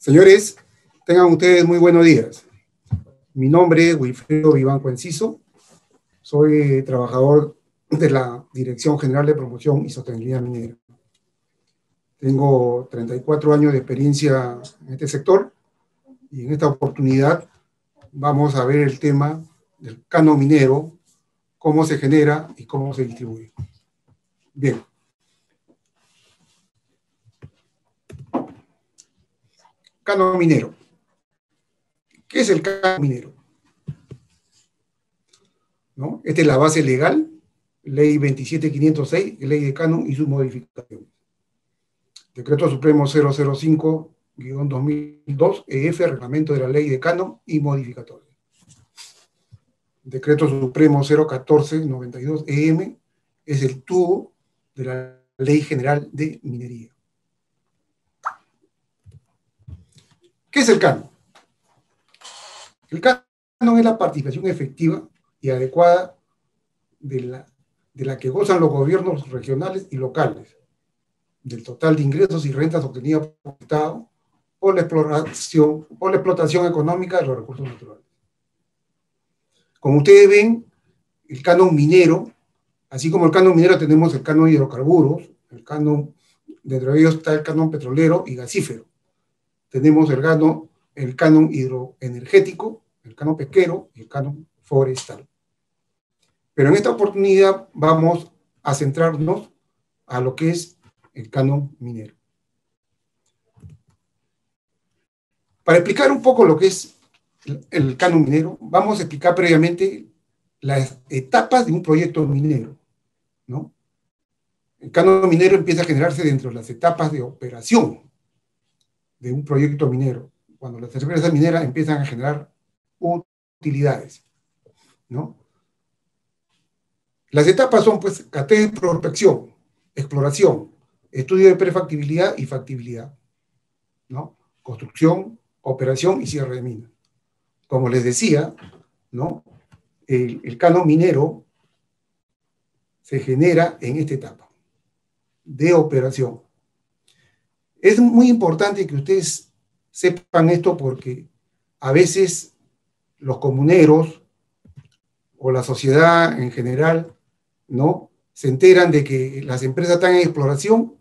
Señores, tengan ustedes muy buenos días. Mi nombre es Wilfredo Vivanco Enciso. Soy trabajador de la Dirección General de Promoción y Sostenibilidad Minera. Tengo 34 años de experiencia en este sector y en esta oportunidad vamos a ver el tema del canon minero, cómo se genera y cómo se distribuye. Bien. Canon minero. ¿Qué es el canon minero? ¿No? Esta es la base legal, Ley 27506, Ley de Canon y sus modificaciones. Decreto Supremo 005-2002, EF, Reglamento de la Ley de Canon y modificatorias. Decreto Supremo 014-92, EM, es el tubo de la Ley General de Minería. ¿Qué es el canon? El canon es la participación efectiva y adecuada de la que gozan los gobiernos regionales y locales del total de ingresos y rentas obtenidas por el Estado por la explotación económica de los recursos naturales. Como ustedes ven, el canon minero, así como el canon minero tenemos el canon hidrocarburos, dentro de ellos está el canon petrolero y gasífero. Tenemos el canon hidroenergético, el canon pesquero y el canon forestal. Pero en esta oportunidad vamos a centrarnos a lo que es el canon minero. Para explicar un poco lo que es el canon minero, vamos a explicar previamente las etapas de un proyecto minero, ¿no? El canon minero empieza a generarse dentro de las etapas de operación de un proyecto minero, cuando las empresas mineras empiezan a generar utilidades, ¿no? Las etapas son, pues, cateo y prospección, exploración, estudio de prefactibilidad y factibilidad, ¿no? Construcción, operación y cierre de mina. Como les decía, ¿no? El canon minero se genera en esta etapa de operación. Es muy importante que ustedes sepan esto porque a veces los comuneros o la sociedad en general, ¿no?, se enteran de que las empresas están en exploración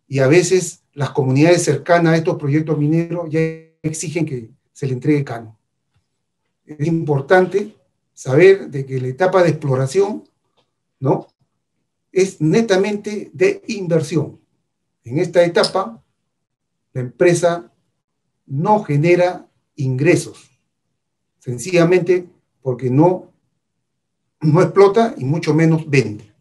y a veces las comunidades cercanas a estos proyectos mineros ya exigen que se le entregue canon. Es importante saber de que la etapa de exploración, ¿no?, es netamente de inversión. En esta etapa, la empresa no genera ingresos, sencillamente porque no explota y mucho menos vende.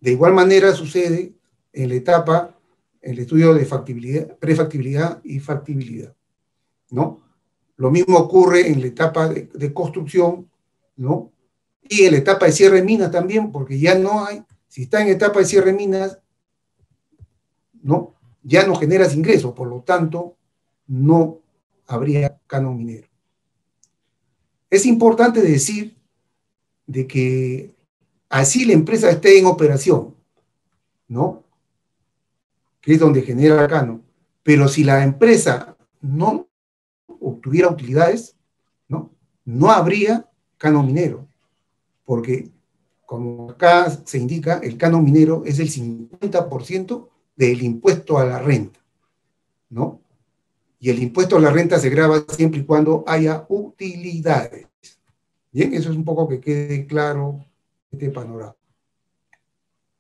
De igual manera sucede en la etapa, en el estudio de factibilidad, prefactibilidad y factibilidad, ¿no? Lo mismo ocurre en la etapa de construcción, ¿no? Y en la etapa de cierre de minas también, porque ya no hay, si está en etapa de cierre de minas, ¿no?, ya no generas ingresos, por lo tanto, no habría canon minero. Es importante decir de que así la empresa esté en operación, ¿no?, que es donde genera canon, pero si la empresa no obtuviera utilidades, ¿no?, no habría canon minero, porque como acá se indica, el canon minero es el 50% del impuesto a la renta, ¿no? Y el impuesto a la renta se grava siempre y cuando haya utilidades. Bien, eso es un poco que quede claro este panorama.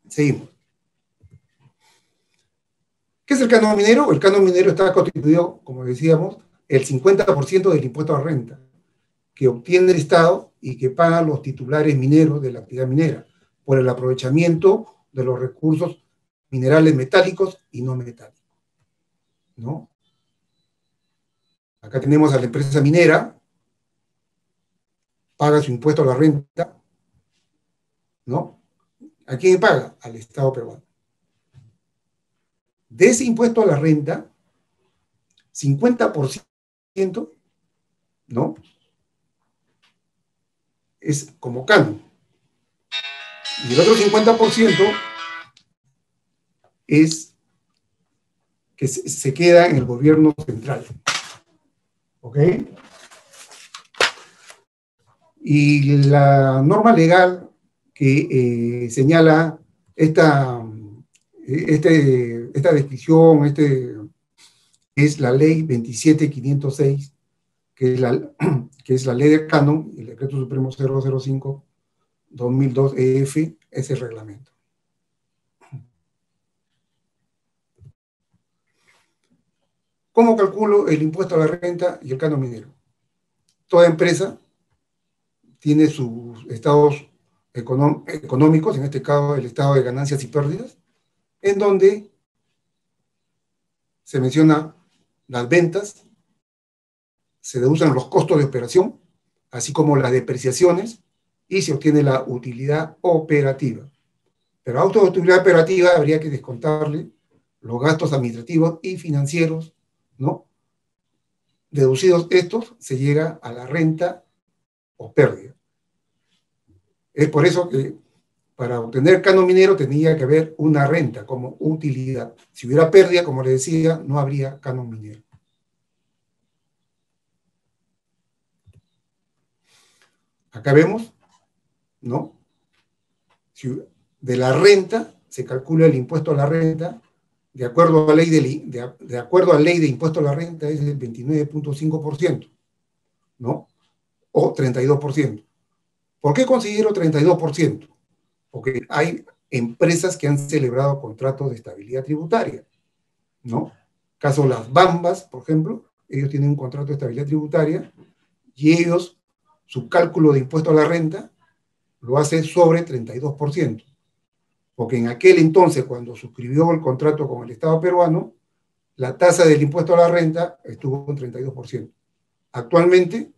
Seguimos. ¿Qué es el canon minero? El canon minero está constituido, como decíamos, el 50% del impuesto a la renta que obtiene el Estado y que pagan los titulares mineros de la actividad minera por el aprovechamiento de los recursos minerales metálicos y no metálicos, ¿no? Acá tenemos a la empresa minera, paga su impuesto a la renta, ¿no? ¿A quién paga? Al Estado peruano. De ese impuesto a la renta, 50%, ¿no?, es como canon. Y el otro 50% es que se queda en el gobierno central, ¿Ok? Y la norma legal que señala esta descripción, es la ley 27506, que es la ley del canon, el decreto supremo 005-2002 EF, es el reglamento. ¿Cómo calculo el impuesto a la renta y el canon minero? Toda empresa tiene sus estados económicos, en este caso el estado de ganancias y pérdidas, en donde se menciona las ventas, se deducen los costos de operación, así como las depreciaciones, y se obtiene la utilidad operativa. Pero a la utilidad operativa habría que descontarle los gastos administrativos y financieros, ¿no? Deducidos estos, se llega a la renta o pérdida. Es por eso que para obtener canon minero tenía que haber una renta como utilidad. Si hubiera pérdida, como les decía, no habría canon minero. Acá vemos, ¿no? De la renta se calcula el impuesto a la renta, de acuerdo a la ley de impuesto a la renta es el 29.5%, ¿no? O 32%. ¿Por qué considero 32%? Porque hay empresas que han celebrado contratos de estabilidad tributaria, ¿no? Caso las Bambas, por ejemplo, ellos tienen un contrato de estabilidad tributaria y ellos, su cálculo de impuesto a la renta lo hace sobre 32%. Porque en aquel entonces, cuando suscribió el contrato con el Estado peruano, la tasa del impuesto a la renta estuvo en 32%. Actualmente,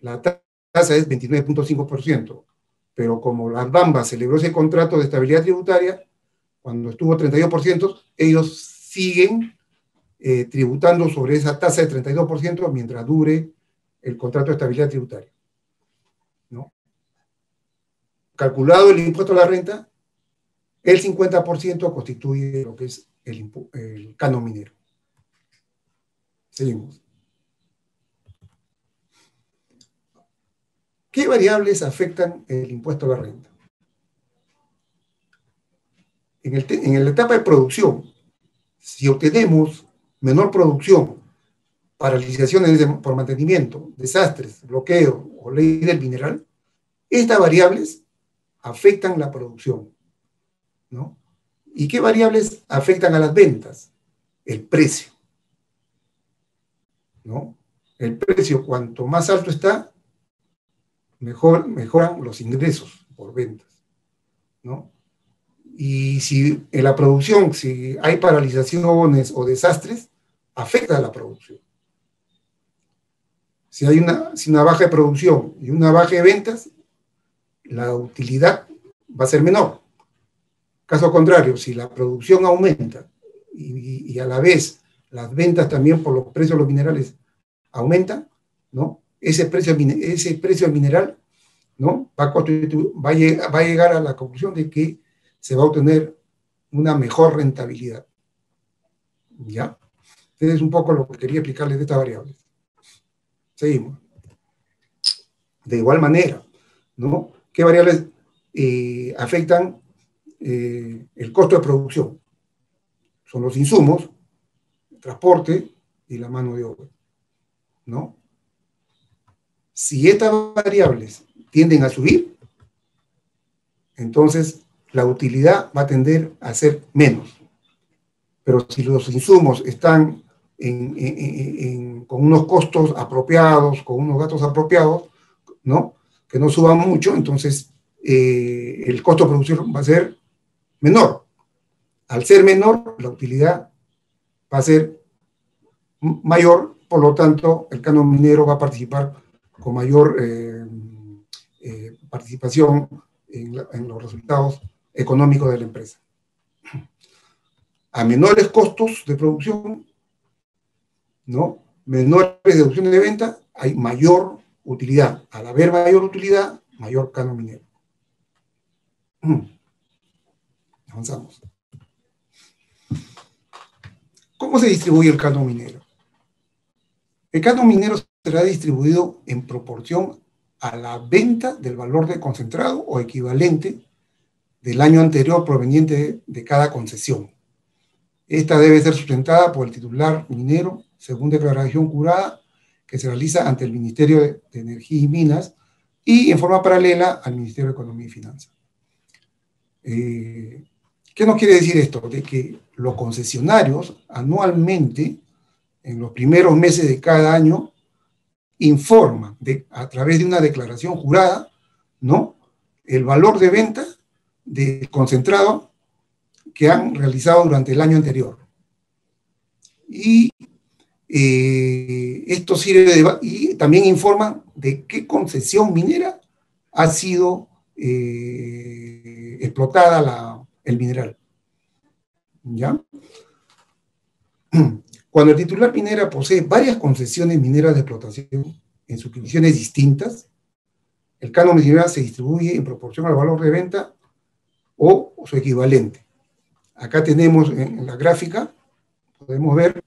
la tasa es 29.5%, pero como las Bambas celebró ese contrato de estabilidad tributaria, cuando estuvo 32%, ellos siguen tributando sobre esa tasa de 32% mientras dure el contrato de estabilidad tributaria, ¿no? Calculado el impuesto a la renta, el 50% constituye lo que es el canon minero. Seguimos. ¿Qué variables afectan el impuesto a la renta? En la etapa de producción, si obtenemos menor producción, paralizaciones por mantenimiento, desastres, bloqueo o ley del mineral, estas variables afectan la producción, ¿no? ¿Y qué variables afectan a las ventas? El precio, ¿no? El precio, cuanto más alto está, mejoran los ingresos por ventas, ¿no? Y si en la producción, si hay paralizaciones o desastres, afecta a la producción. Si hay una baja de producción y una baja de ventas, la utilidad va a ser menor. Caso contrario, si la producción aumenta y a la vez las ventas también por los precios de los minerales aumentan, ¿no? Ese precio del mineral, ¿no? Va a llegar a la conclusión de que se va a obtener una mejor rentabilidad. ¿Ya? Este es un poco lo que quería explicarles de estas variables. Seguimos. De igual manera, ¿no? ¿Qué variables afectan el costo de producción? Son los insumos, el transporte y la mano de obra, ¿no? Si estas variables tienden a subir, entonces la utilidad va a tender a ser menos. Pero si los insumos están con unos costos apropiados, con unos gastos apropiados, ¿no? Que no suban mucho, entonces el costo de producción va a ser menor. Al ser menor, la utilidad va a ser mayor, por lo tanto, el canon minero va a participar con mayor participación en los resultados económicos de la empresa. A menores costos de producción, ¿no? Menores deducciones de venta, hay mayor utilidad. Al haber mayor utilidad, mayor canon minero. Avanzamos. ¿Cómo se distribuye el canon minero? El canon minero será distribuido en proporción a la venta del valor de concentrado o equivalente del año anterior proveniente de cada concesión. Esta debe ser sustentada por el titular minero según declaración jurada que se realiza ante el Ministerio de Energía y Minas y en forma paralela al Ministerio de Economía y Finanzas. ¿Qué nos quiere decir esto? De que los concesionarios anualmente, en los primeros meses de cada año, informan a través de una declaración jurada, ¿no?, el valor de venta del concentrado que han realizado durante el año anterior. Y esto sirve y también informa de qué concesión minera ha sido explotada el mineral. ¿Ya? Cuando el titular minera posee varias concesiones mineras de explotación en suscripciones distintas, el canon mineral se distribuye en proporción al valor de venta o su equivalente. Acá tenemos en la gráfica, podemos ver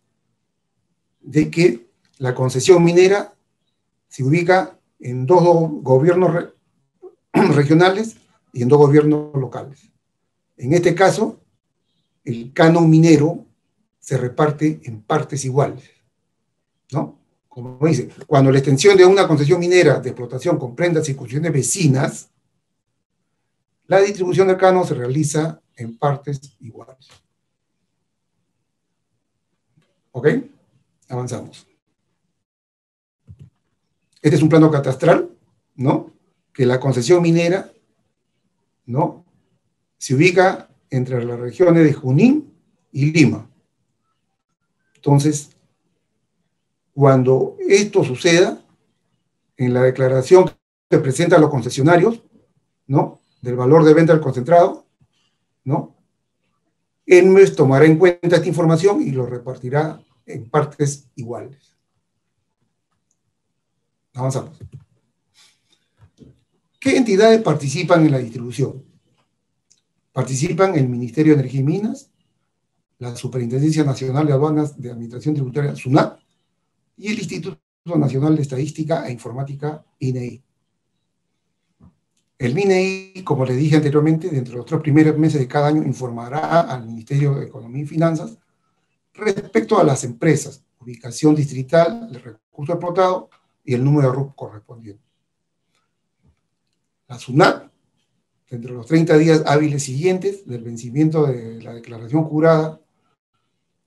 de que la concesión minera se ubica en dos gobiernos regionales y en dos gobiernos locales. En este caso, el canon minero se reparte en partes iguales, ¿no? Como dice, cuando la extensión de una concesión minera de explotación comprenda circunscripciones vecinas, la distribución del canon se realiza en partes iguales. ¿Ok? Avanzamos. Este es un plano catastral, ¿no?, que la concesión minera, ¿no?, se ubica entre las regiones de Junín y Lima. Entonces, cuando esto suceda, en la declaración que presentan los concesionarios, ¿no?, del valor de venta del concentrado, ¿no?, ENMES tomará en cuenta esta información y lo repartirá en partes iguales. Avanzamos. ¿Qué entidades participan en la distribución? Participan el Ministerio de Energía y Minas, la Superintendencia Nacional de Aduanas de Administración Tributaria, SUNAT, y el Instituto Nacional de Estadística e Informática, INEI. El INEI, como les dije anteriormente, dentro de los 3 primeros meses de cada año informará al Ministerio de Economía y Finanzas respecto a las empresas, ubicación distrital, el recurso explotado y el número de RUP correspondiente. La SUNAT, dentro de los 30 días hábiles siguientes del vencimiento de la declaración jurada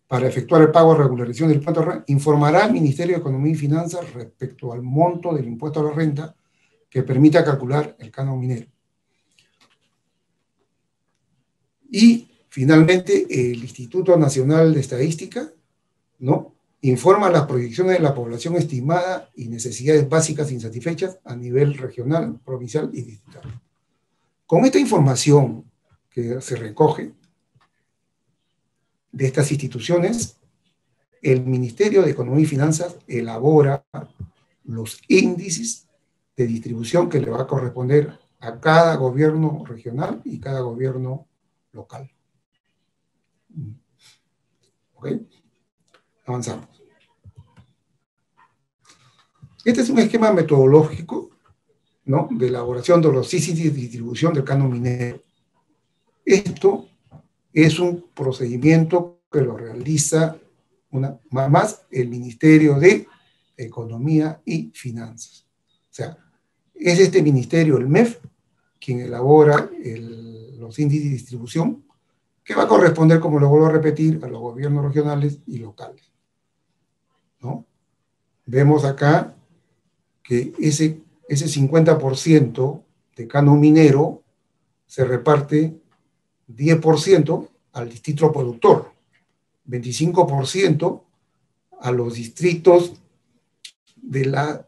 para efectuar el pago de regularización del impuesto a la renta, informará al Ministerio de Economía y Finanzas respecto al monto del impuesto a la renta que permita calcular el canon minero. Y, finalmente, el Instituto Nacional de Estadística, ¿no?, informa las proyecciones de la población estimada y necesidades básicas insatisfechas a nivel regional, provincial y distrital. Con esta información que se recoge de estas instituciones, el Ministerio de Economía y Finanzas elabora los índices de distribución que le va a corresponder a cada gobierno regional y cada gobierno local. ¿Ok? Avanzamos. Este es un esquema metodológico, ¿no?, de elaboración de los índices de distribución del canon minero. Esto es un procedimiento que lo realiza más el Ministerio de Economía y Finanzas. O sea, es este ministerio, el MEF, quien elabora los índices de distribución, que va a corresponder, como lo vuelvo a repetir, a los gobiernos regionales y locales, ¿no? Vemos acá que ese 50% de canon minero se reparte 10% al distrito productor, 25% a los distritos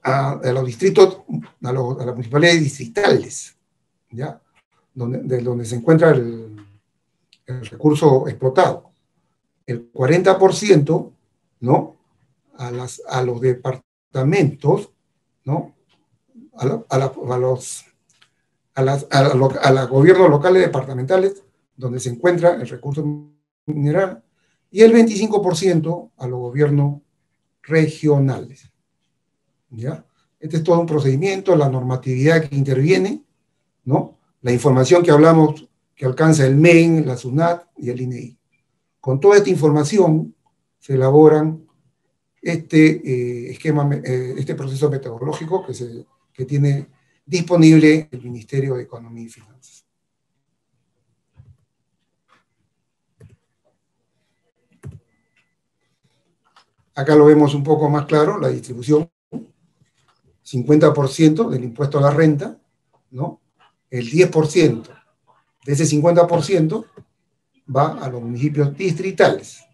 a las municipalidades distritales, ¿ya?, donde se encuentra el recurso explotado. El 40%, ¿no?, a los departamentos, ¿no?, a los gobiernos locales departamentales, donde se encuentra el recurso mineral, y el 25% a los gobiernos regionales. ¿ya? Este es todo un procedimiento, la normatividad que interviene, ¿no? La información que hablamos, que alcanza el MEN, la SUNAT y el INEI. Con toda esta información se elaboran este proceso metodológico que tiene disponible el Ministerio de Economía y Finanzas. Acá lo vemos un poco más claro, la distribución, 50% del impuesto a la renta, ¿no? El 10% de ese 50% va a los municipios distritales,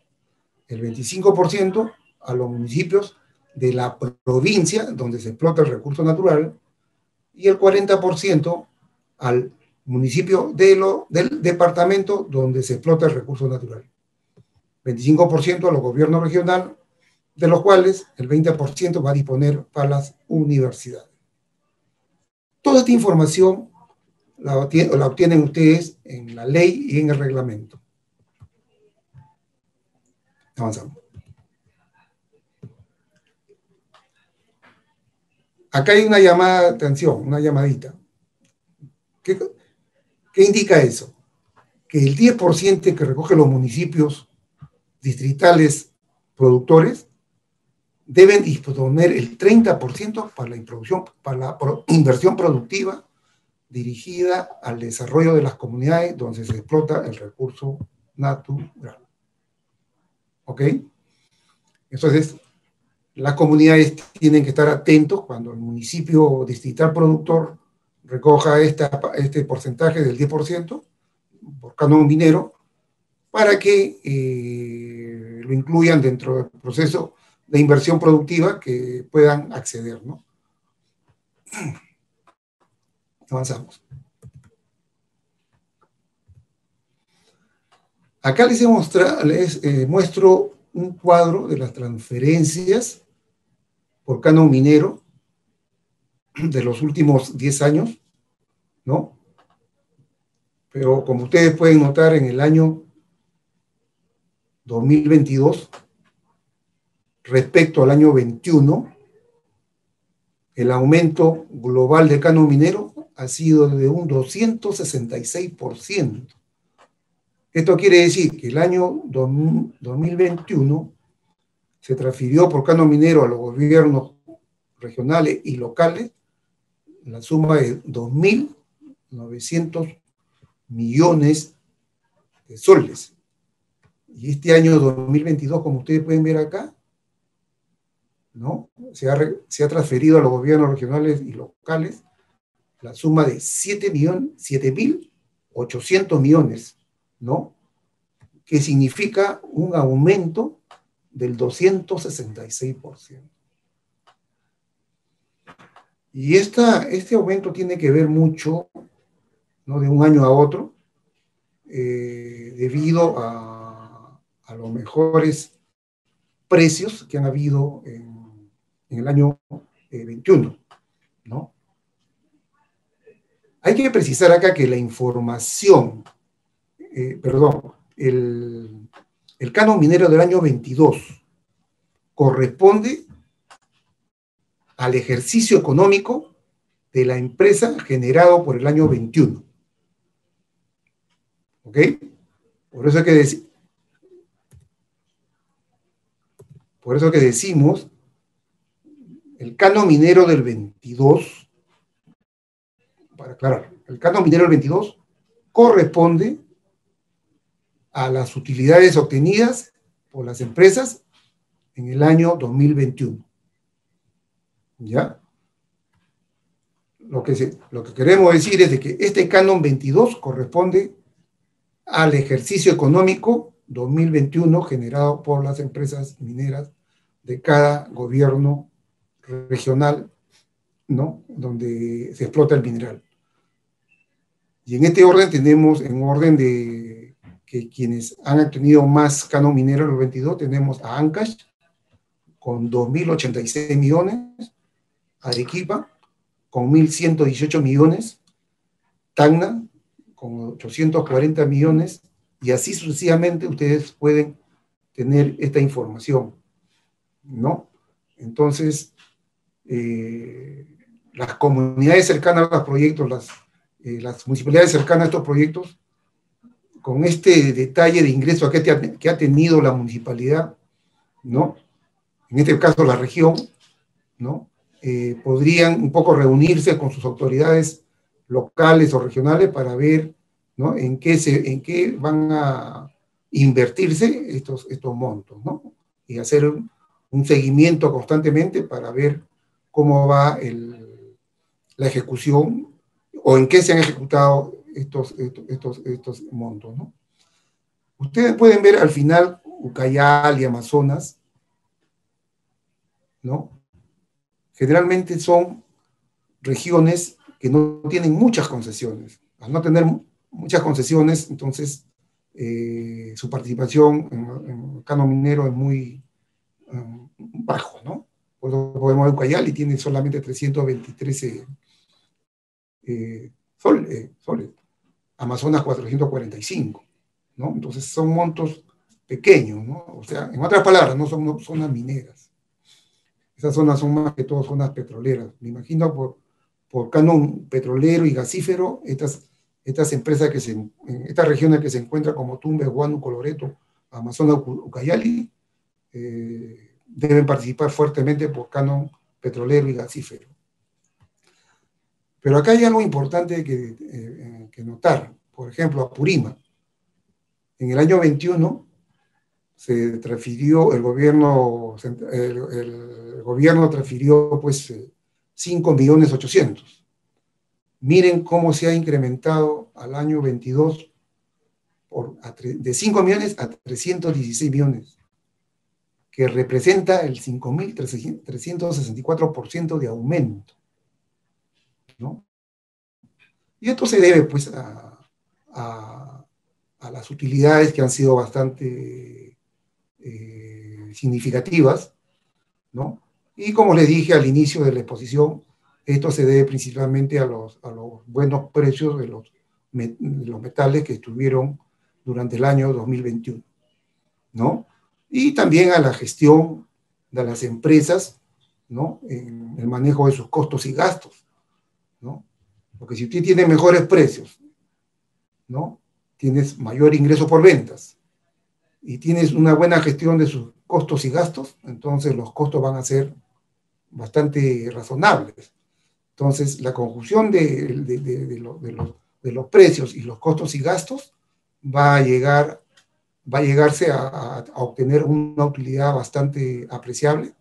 el 25% a los municipios de la provincia donde se explota el recurso natural y el 40% al municipio del departamento donde se explota el recurso natural. 25% a los gobiernos regionales, de los cuales el 20% va a disponer para las universidades. Toda esta información la obtienen ustedes en la ley y en el reglamento. Avanzamos. Acá hay una llamada de atención, una llamadita. ¿Qué indica eso? Que el 10% que recogen los municipios distritales productores deben disponer el 30% para la inversión productiva dirigida al desarrollo de las comunidades donde se explota el recurso natural. ¿Ok? Entonces, las comunidades tienen que estar atentos cuando el municipio distrital productor recoja este porcentaje del 10% por canon minero para que lo incluyan dentro del proceso de inversión productiva que puedan acceder, ¿no? Avanzamos. Acá les muestro un cuadro de las transferencias por canon minero de los últimos 10 años, ¿no? Pero como ustedes pueden notar, en el año 2022, respecto al año 21, el aumento global de canon minero ha sido de un 266%. Esto quiere decir que el año 2021 se transfirió por canon minero a los gobiernos regionales y locales la suma de 2.900 millones de soles. Y este año 2022, como ustedes pueden ver acá, ¿no? Se ha transferido a los gobiernos regionales y locales la suma de 7.800 millones, ¿no? Que significa un aumento del 266%. Y este aumento tiene que ver mucho, ¿no?, de un año a otro, debido a los mejores precios que han habido en el año 21, ¿no? Hay que precisar acá que la información, el canon minero del año 22 corresponde al ejercicio económico de la empresa generado por el año 21. ¿Ok? Por eso que decimos, el canon minero del 22, para aclarar, el canon minero del 22 corresponde a las utilidades obtenidas por las empresas en el año 2021. ¿Ya? Lo que queremos decir es de que este canon 22 corresponde al ejercicio económico 2021 generado por las empresas mineras de cada gobierno regional, ¿no?, donde se explota el mineral. Y en este orden tenemos, en orden de que quienes han obtenido más canon minero en el 22, tenemos a Ancash con 2.086 millones, Arequipa con 1.118 millones, Tacna con 840 millones, y así sucesivamente ustedes pueden tener esta información, ¿no? Entonces, las comunidades cercanas a los proyectos, las municipalidades cercanas a estos proyectos, con este detalle de ingreso que ha tenido la municipalidad, ¿no? En este caso la región, ¿no? Podrían un poco reunirse con sus autoridades locales o regionales para ver, ¿no? en qué van a invertirse estos montos, ¿no? Y hacer un seguimiento constantemente para ver cómo va la ejecución o en qué se han ejecutado estos montos, ¿no? Ustedes pueden ver al final Ucayali y Amazonas, ¿no? Generalmente son regiones que no tienen muchas concesiones. Al no tener muchas concesiones, entonces su participación en el canon minero es muy bajo, ¿no? Por eso podemos ver Ucayali tiene solamente 323 soles, Amazonas 445, ¿no? Entonces son montos pequeños, ¿no? O sea, en otras palabras, no son zonas mineras. Esas zonas son más que todo zonas petroleras. Me imagino por canon petrolero y gasífero, estas empresas estas regiones que se encuentran como Tumbes, Huánuco, Loreto, Amazonas, Ucayali, deben participar fuertemente por canon petrolero y gasífero. Pero acá hay algo importante que notar. Por ejemplo, Apurímac. En el año 21 se transfirió, el gobierno transfirió pues 5.800.000. Miren cómo se ha incrementado al año 22 de 5 millones a 316 millones, que representa el 5.364% de aumento, ¿no? Y esto se debe pues a las utilidades que han sido bastante significativas, ¿no? Y como les dije al inicio de la exposición, esto se debe principalmente a los buenos precios de los metales que estuvieron durante el año 2021, ¿no? Y también a la gestión de las empresas, ¿no? En el manejo de sus costos y gastos, ¿no? Porque si usted tiene mejores precios, ¿no? Tienes mayor ingreso por ventas y tienes una buena gestión de sus costos y gastos, entonces los costos van a ser bastante razonables. Entonces, la conjunción de los precios y los costos y gastos va a llegarse a obtener una utilidad bastante apreciable,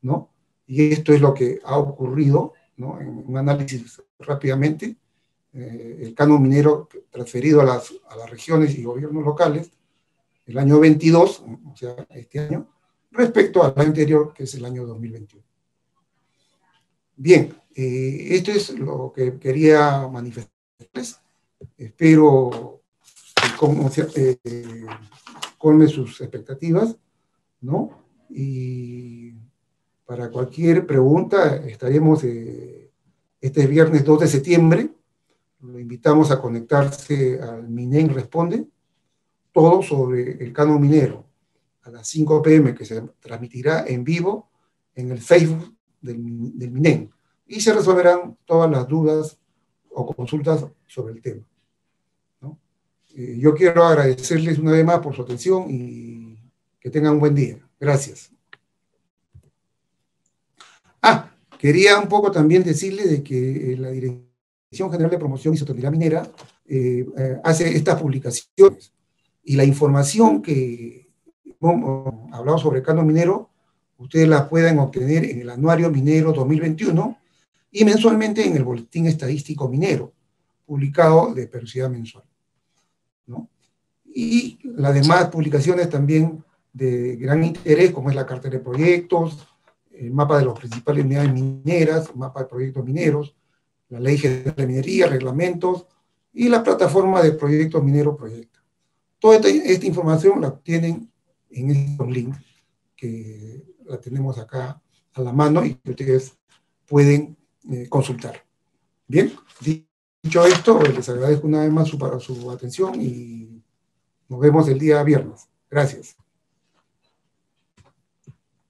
¿no? Y esto es lo que ha ocurrido, ¿no? En un análisis rápidamente, el canon minero transferido a las regiones y gobiernos locales el año 22, o sea, este año, respecto al año anterior, que es el año 2021. Bien, esto es lo que quería manifestarles. Espero que colme sus expectativas, ¿no? Y para cualquier pregunta estaremos este viernes 2 de septiembre. Lo invitamos a conectarse al MINEN Responde, todo sobre el canon minero, a las 5 p.m., que se transmitirá en vivo en el Facebook del MINEN, y se resolverán todas las dudas o consultas sobre el tema, ¿no? Yo quiero agradecerles una vez más por su atención y que tengan un buen día. Gracias. Quería un poco también decirle de que la Dirección General de Promoción y Sostenibilidad Minera hace estas publicaciones, y la información que hemos hablado sobre el canon minero, ustedes la pueden obtener en el Anuario Minero 2021 y mensualmente en el Boletín Estadístico Minero, publicado de periodicidad mensual, ¿no? Y las demás publicaciones también de gran interés, como es la cartera de proyectos, el mapa de las principales unidades mineras, el mapa de proyectos mineros, la Ley General de Minería, reglamentos y la plataforma de proyectos mineros Proyecta. Toda esta información la obtienen en estos links que la tenemos acá a la mano y que ustedes pueden consultar. Bien, dicho esto, les agradezco una vez más su atención y nos vemos el día viernes. Gracias.